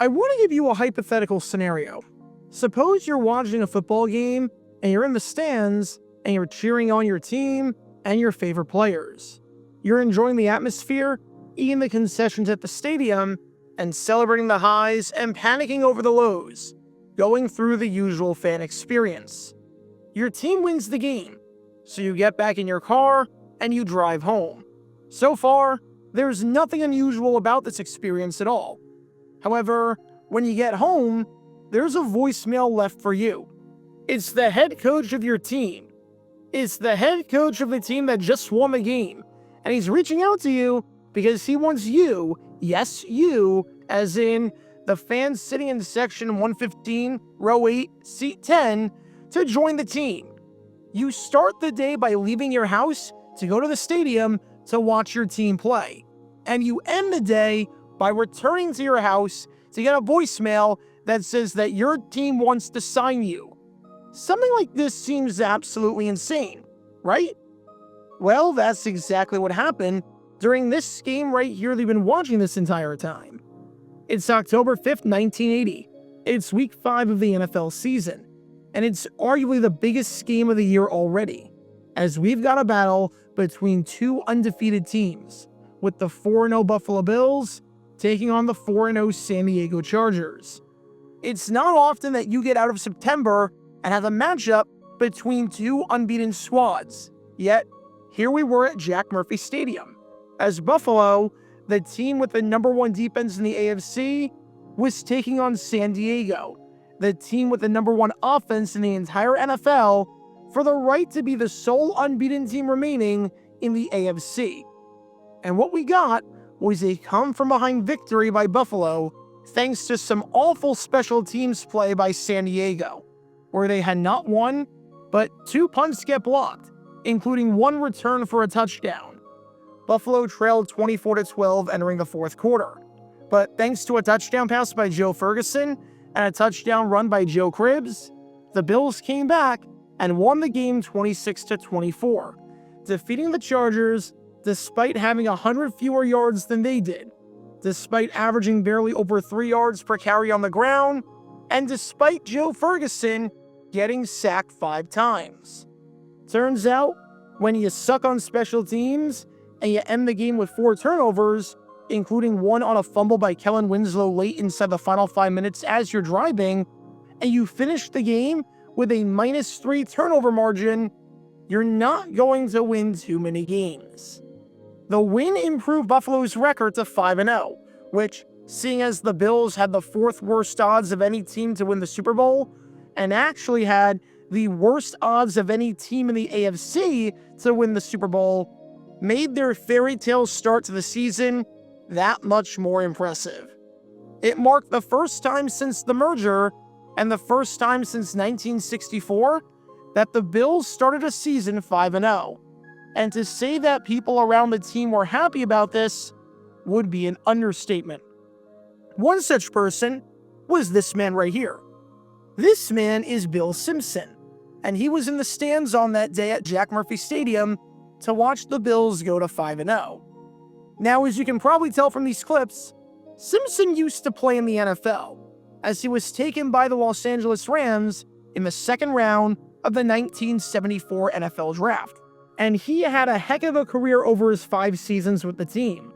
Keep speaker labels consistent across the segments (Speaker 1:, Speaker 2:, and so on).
Speaker 1: I want to give you a hypothetical scenario. Suppose you're watching a football game and you're in the stands and you're cheering on your team and your favorite players. You're enjoying the atmosphere, eating the concessions at the stadium, and celebrating the highs and panicking over the lows, going through the usual fan experience. Your team wins the game, so you get back in your car and you drive home. So far, there's nothing unusual about this experience at all. However, when you get home, there's a voicemail left for you. It's the head coach of your team. It's the head coach of the team that just won the game, and he's reaching out to you because he wants you, yes, you, as in the fans sitting in section 115, row 8, seat 10, to join the team. You start the day by leaving your house to go to the stadium to watch your team play, and you end the day by returning to your house to get a voicemail that says that your team wants to sign you. Something like this seems absolutely insane, right? Well, that's exactly what happened during this game right here that you've been watching this entire time. It's October 5th, 1980. It's week 5 of the NFL season, and it's arguably the biggest game of the year already, as we've got a battle between two undefeated teams, with the 4-0 Buffalo Bills taking on the 4-0 San Diego Chargers. It's not often that you get out of September and have a matchup between two unbeaten squads, yet here we were at Jack Murphy Stadium, as Buffalo, the team with the number 1 defense in the AFC, was taking on San Diego, the team with the number 1 offense in the entire NFL, for the right to be the sole unbeaten team remaining in the AFC. And what we got was a come-from-behind victory by Buffalo, thanks to some awful special teams play by San Diego, where they had not one, but 2 punts get blocked, including 1 return for a touchdown. Buffalo trailed 24-12 entering the 4th quarter, but thanks to a touchdown pass by Joe Ferguson and a touchdown run by Joe Cribbs, the Bills came back and won the game 26-24, defeating the Chargers despite having 100 fewer yards than they did, despite averaging barely over 3 yards per carry on the ground, and despite Joe Ferguson getting sacked 5 times. Turns out, when you suck on special teams and you end the game with 4 turnovers, including 1 on a fumble by Kellen Winslow late inside the final 5 minutes as you're driving, and you finish the game with a -3 turnover margin, you're not going to win too many games. The win improved Buffalo's record to 5-0, which, seeing as the Bills had the 4th worst odds of any team to win the Super Bowl, and actually had the worst odds of any team in the AFC to win the Super Bowl, made their fairy tale start to the season that much more impressive. It marked the first time since the merger, and the first time since 1964, that the Bills started a season 5-0. And to say that people around the team were happy about this would be an understatement. One such person was this man right here. This man is Bill Simpson, and he was in the stands on that day at Jack Murphy Stadium to watch the Bills go to 5-0. Now, as you can probably tell from these clips, Simpson used to play in the NFL, as he was taken by the Los Angeles Rams in the 2nd round of the 1974 NFL Draft. And he had a heck of a career over his 5 seasons with the team.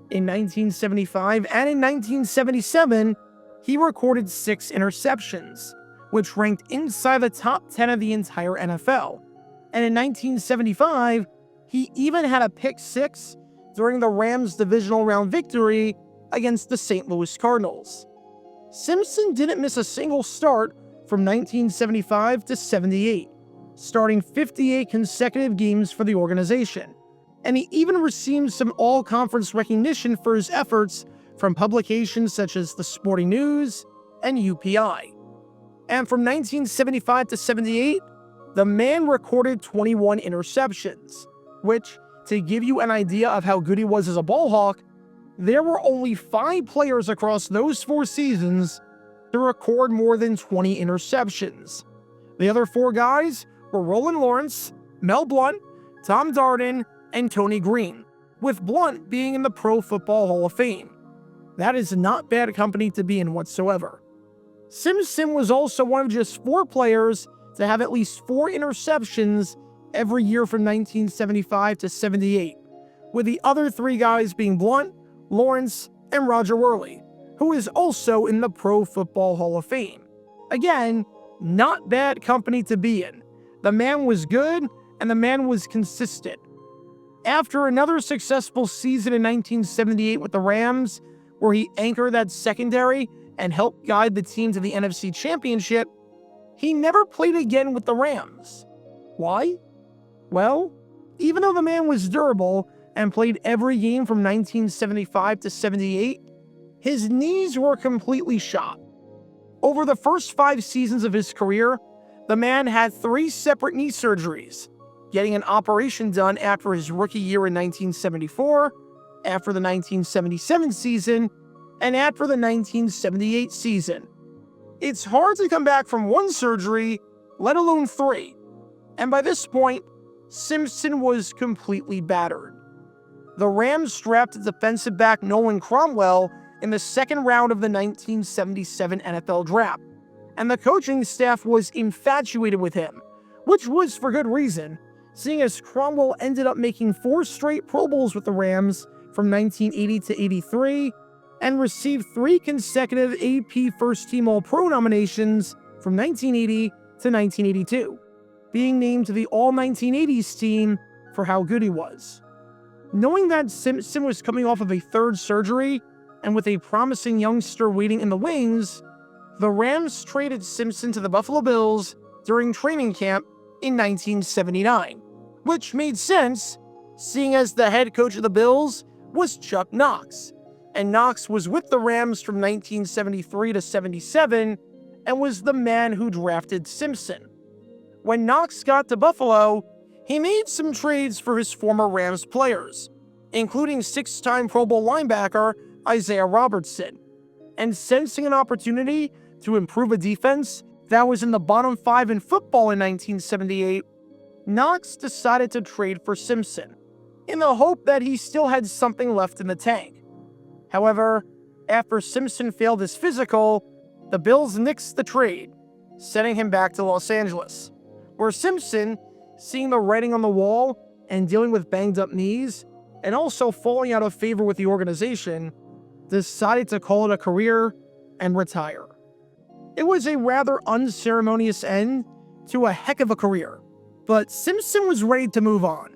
Speaker 1: In 1975 and in 1977, he recorded 6 interceptions, which ranked inside the top 10 of the entire NFL. And in 1975, he even had a pick 6 during the Rams' divisional round victory against the St. Louis Cardinals. Simpson didn't miss a single start from 1975 to 78, starting 58 consecutive games for the organization, and he even received some all-conference recognition for his efforts from publications such as The Sporting News and UPI. And from 1975 to 78, the man recorded 21 interceptions, which, to give you an idea of how good he was as a ball hawk, there were only 5 players across those 4 seasons to record more than 20 interceptions. The other 4 guys were Roland Lawrence, Mel Blount, Tom Darden, and Tony Green, with Blount being in the Pro Football Hall of Fame. That is not bad company to be in whatsoever. Simpson was also one of just 4 players to have at least 4 interceptions every year from 1975 to 78, with the other 3 guys being Blunt, Lawrence, and Roger Worley, who is also in the Pro Football Hall of Fame. Again, not bad company to be in. The man was good, and the man was consistent. After another successful season in 1978 with the Rams, where he anchored that secondary and helped guide the team to the NFC Championship, he never played again with the Rams. Why? Well, even though the man was durable and played every game from 1975 to 78, his knees were completely shot. Over the first 5 seasons of his career, the man had 3 separate knee surgeries, getting an operation done after his rookie year in 1974, after the 1977 season, and after the 1978 season. It's hard to come back from 1 surgery, let alone 3. And by this point, Simpson was completely battered. The Rams drafted defensive back Nolan Cromwell in the 2nd round of the 1977 NFL Draft, and the coaching staff was infatuated with him, which was for good reason, seeing as Cromwell ended up making 4 straight Pro Bowls with the Rams from 1980 to 83, and received 3 consecutive AP First Team All-Pro nominations from 1980 to 1982, being named to the All-1980s team for how good he was. Knowing that Simpson was coming off of a 3rd surgery, and with a promising youngster waiting in the wings, the Rams traded Simpson to the Buffalo Bills during training camp in 1979, which made sense, seeing as the head coach of the Bills was Chuck Knox, and Knox was with the Rams from 1973 to 77 and was the man who drafted Simpson. When Knox got to Buffalo, he made some trades for his former Rams players, including 6-time Pro Bowl linebacker Isaiah Robertson, and sensing an opportunity to improve a defense that was in the bottom 5 in football in 1978, Knox decided to trade for Simpson, in the hope that he still had something left in the tank. However, after Simpson failed his physical, the Bills nixed the trade, sending him back to Los Angeles, where Simpson, seeing the writing on the wall and dealing with banged-up knees, and also falling out of favor with the organization, decided to call it a career and retire. It was a rather unceremonious end to a heck of a career, but Simpson was ready to move on.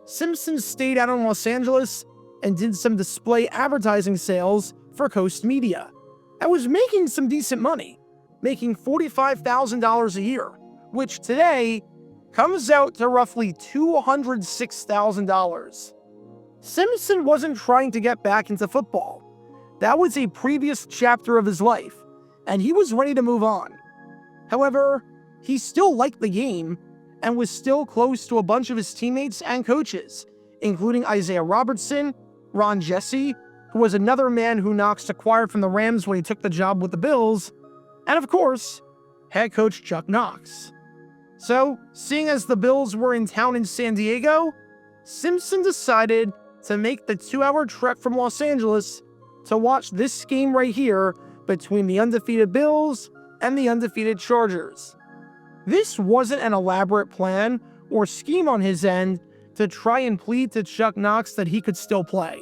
Speaker 1: Simpson stayed out in Los Angeles and did some display advertising sales for Coast Media, and was making some decent money, making $45,000 a year, which today comes out to roughly $206,000. Simpson wasn't trying to get back into football. That was a previous chapter of his life, and he was ready to move on. However, he still liked the game and was still close to a bunch of his teammates and coaches, including Isaiah Robertson, Ron Jesse, who was another man who Knox acquired from the Rams when he took the job with the Bills, and of course, head coach Chuck Knox. So, seeing as the Bills were in town in San Diego, Simpson decided to make the 2-hour trek from Los Angeles to watch this game right here between the undefeated Bills and the undefeated Chargers. This wasn't an elaborate plan or scheme on his end to try and plead to Chuck Knox that he could still play.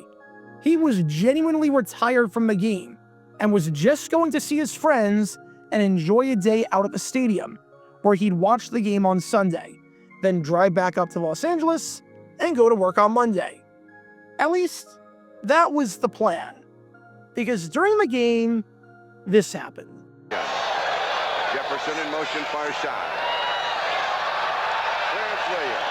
Speaker 1: He was genuinely retired from the game and was just going to see his friends and enjoy a day out at the stadium, where he'd watch the game on Sunday, then drive back up to Los Angeles and go to work on Monday. At least, that was the plan. Because during the game, this happened.
Speaker 2: Jefferson in motion, far side. Clarence Williams.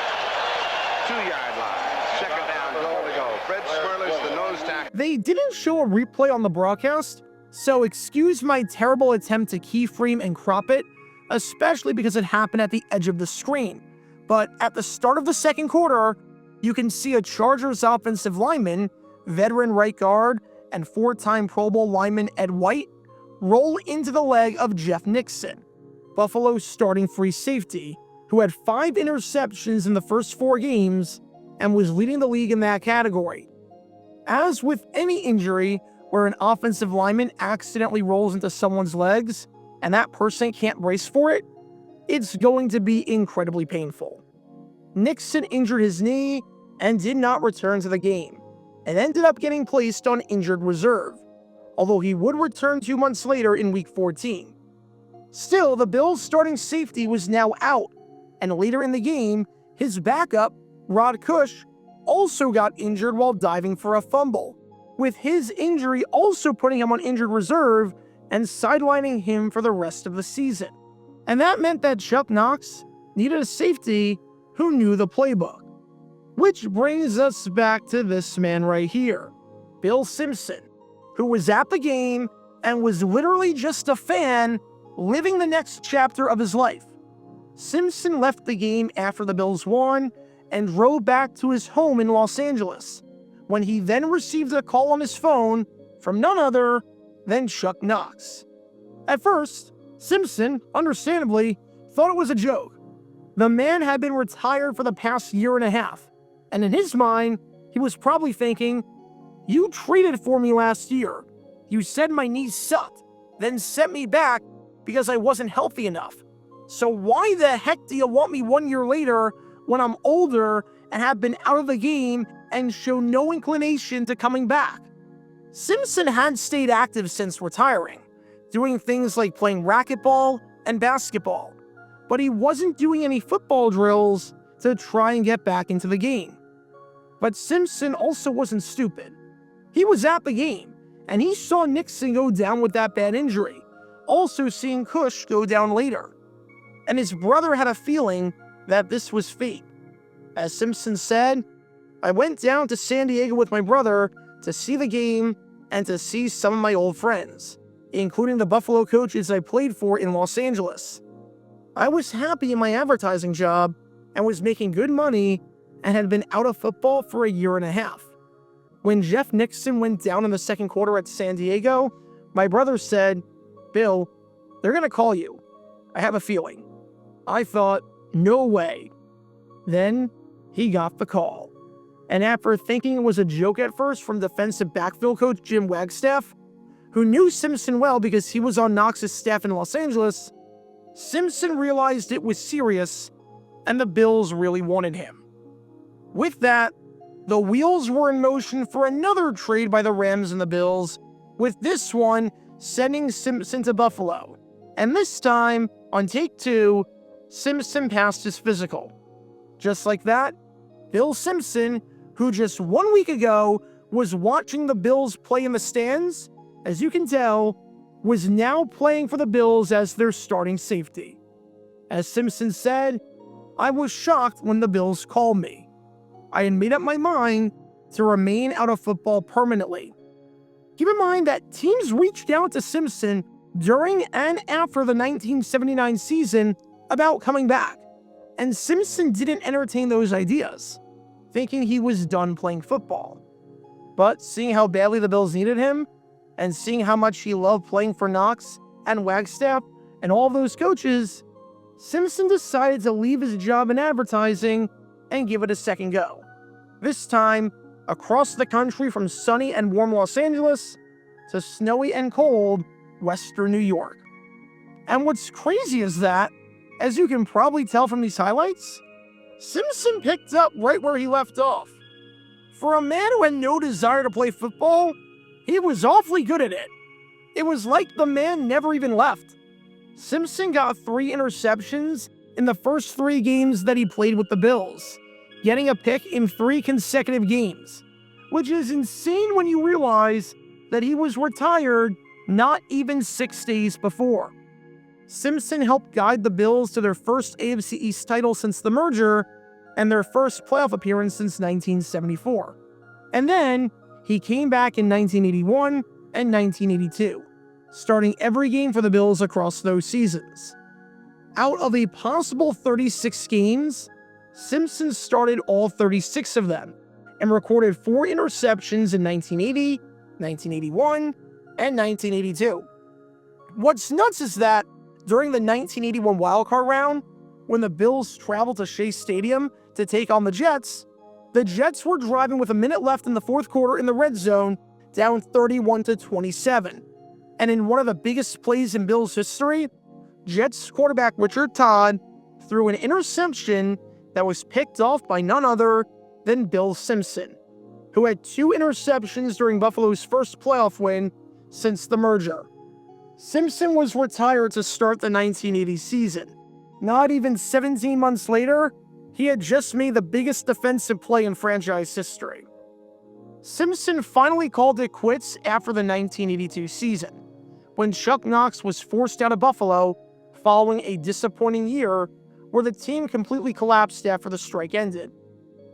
Speaker 2: 2-yard line. 2nd down, goal to go. Fred Smerler's the nose tackle.
Speaker 1: They didn't show a replay on the broadcast, so excuse my terrible attempt to keyframe and crop it, especially because it happened at the edge of the screen. But at the start of the 2nd quarter, you can see a Chargers offensive lineman, veteran right guard, and 4-time Pro Bowl lineman Ed White roll into the leg of Jeff Nixon, Buffalo's starting free safety, who had 5 interceptions in the first 4 games and was leading the league in that category. As with any injury, where an offensive lineman accidentally rolls into someone's legs and that person can't brace for it, it's going to be incredibly painful. Nixon injured his knee and did not return to the game, and ended up getting placed on injured reserve, although he would return 2 months later in Week 14. Still, the Bills' starting safety was now out, and later in the game, his backup, Rod Cush, also got injured while diving for a fumble, with his injury also putting him on injured reserve and sidelining him for the rest of the season. And that meant that Chuck Knox needed a safety who knew the playbook. Which brings us back to this man right here, Bill Simpson, who was at the game and was literally just a fan living the next chapter of his life. Simpson left the game after the Bills won and drove back to his home in Los Angeles, when he then received a call on his phone from none other than Chuck Knox. At first, Simpson, understandably, thought it was a joke. The man had been retired for the past year and a half, and in his mind, he was probably thinking, "You traded for me last year. You said my knee sucked, then sent me back because I wasn't healthy enough. So why the heck do you want me 1 year later when I'm older and have been out of the game and show no inclination to coming back?" Simpson had stayed active since retiring, doing things like playing racquetball and basketball, but he wasn't doing any football drills to try and get back into the game. But Simpson also wasn't stupid. He was at the game, and he saw Nixon go down with that bad injury, also seeing Cush go down later. And his brother had a feeling that this was fate. As Simpson said, "I went down to San Diego with my brother to see the game and to see some of my old friends, including the Buffalo coaches I played for in Los Angeles. I was happy in my advertising job and was making good money and had been out of football for a year and a half. When Jeff Nixon went down in the second quarter at San Diego, my brother said, 'Bill, they're going to call you. I have a feeling.' I thought, no way. Then he got the call. And after thinking it was a joke at first from defensive backfield coach Jim Wagstaff, who knew Simpson well because he was on Knox's staff in Los Angeles, Simpson realized it was serious and the Bills really wanted him. With that, the wheels were in motion for another trade by the Rams and the Bills, with this one sending Simpson to Buffalo. And this time, on take 2, Simpson passed his physical. Just like that, Bill Simpson, who just 1 week ago was watching the Bills play in the stands, as you can tell, was now playing for the Bills as their starting safety. As Simpson said, "I was shocked when the Bills called me. I had made up my mind to remain out of football permanently." Keep in mind that teams reached out to Simpson during and after the 1979 season about coming back, and Simpson didn't entertain those ideas, thinking he was done playing football. But seeing how badly the Bills needed him, and seeing how much he loved playing for Knox and Wagstaff and all those coaches, Simpson decided to leave his job in advertising and give it a second go. This time, across the country from sunny and warm Los Angeles to snowy and cold Western New York. And what's crazy is that, as you can probably tell from these highlights, Simpson picked up right where he left off. For a man who had no desire to play football, he was awfully good at it. It was like the man never even left. Simpson got 3 interceptions in the first 3 games that he played with the Bills, getting a pick in 3 consecutive games, which is insane when you realize that he was retired not even 6 days before. Simpson helped guide the Bills to their first AFC East title since the merger and their first playoff appearance since 1974. And then he came back in 1981 and 1982, starting every game for the Bills across those seasons. Out of a possible 36 games, Simpson started all 36 of them and recorded 4 interceptions in 1980, 1981, and 1982. What's nuts is that during the 1981 wildcard round, when the Bills traveled to Shea Stadium to take on the Jets were driving with a minute left in the fourth quarter in the red zone down 31-27. And in one of the biggest plays in Bills history, Jets quarterback Richard Todd threw an interception that was picked off by none other than Bill Simpson, who had 2 interceptions during Buffalo's first playoff win since the merger. Simpson was retired to start the 1980 season. Not even 17 months later, he had just made the biggest defensive play in franchise history. Simpson finally called it quits after the 1982 season, when Chuck Knox was forced out of Buffalo following a disappointing year where the team completely collapsed after the strike ended.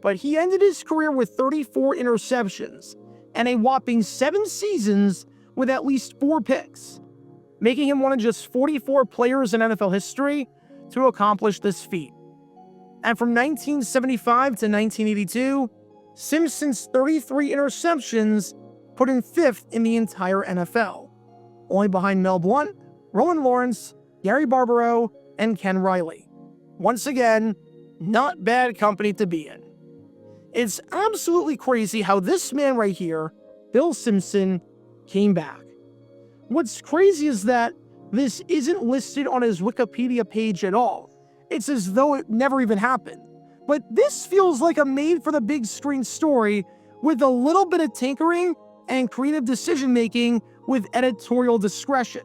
Speaker 1: But he ended his career with 34 interceptions and a whopping 7 seasons with at least 4 picks, making him one of just 44 players in NFL history to accomplish this feat. And from 1975 to 1982, Simpson's 33 interceptions put him 5th in the entire NFL, only behind Mel Blount, Roland Lawrence, Gary Barbaro, and Ken Riley. Once again, not bad company to be in. It's absolutely crazy how this man right here, Bill Simpson, came back. What's crazy is that this isn't listed on his Wikipedia page at all. It's as though it never even happened. But this feels like a made-for-the-big screen story with a little bit of tinkering and creative decision-making with editorial discretion.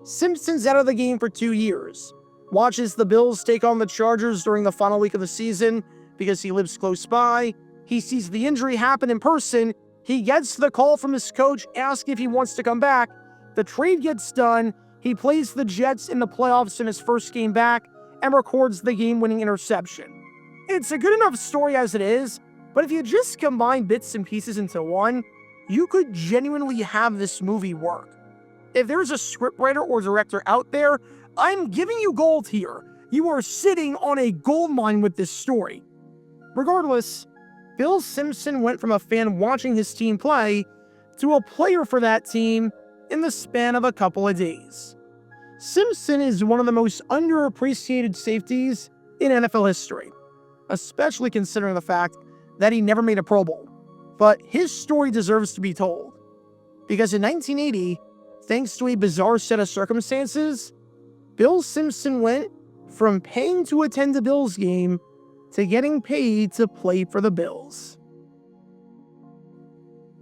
Speaker 1: Simpson's out of the game for 2 years, watches the Bills take on the Chargers during the final week of the season because he lives close by. He sees the injury happen in person. He gets the call from his coach asking if he wants to come back. The trade gets done. He plays the Jets in the playoffs in his first game back and records the game-winning interception. It's a good enough story as it is, but if you just combine bits and pieces into one, you could genuinely have this movie work. If there's a scriptwriter or director out there, I'm giving you gold here. You are sitting on a gold mine with this story. Regardless, Bill Simpson went from a fan watching his team play to a player for that team in the span of a couple of days. Simpson is one of the most underappreciated safeties in NFL history, especially considering the fact that he never made a Pro Bowl. But his story deserves to be told, because in 1980, thanks to a bizarre set of circumstances, Bill Simpson went from paying to attend a Bills game to getting paid to play for the Bills.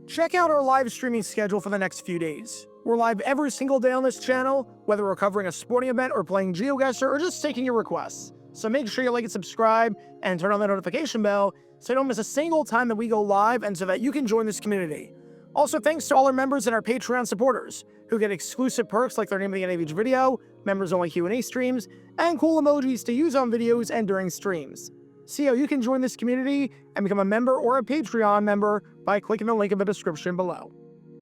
Speaker 1: Check out our live streaming schedule for the next few days. We're live every single day on this channel, whether we're covering a sporting event or playing GeoGuessr or just taking your requests. So make sure you like and subscribe and turn on the notification bell so you don't miss a single time that we go live and so that you can join this community. Also, thanks to all our members and our Patreon supporters who get exclusive perks like their name at the end of each video, members-only Q&A streams, and cool emojis to use on videos and during streams. See how you can join this community and become a member or a Patreon member by clicking the link in the description below.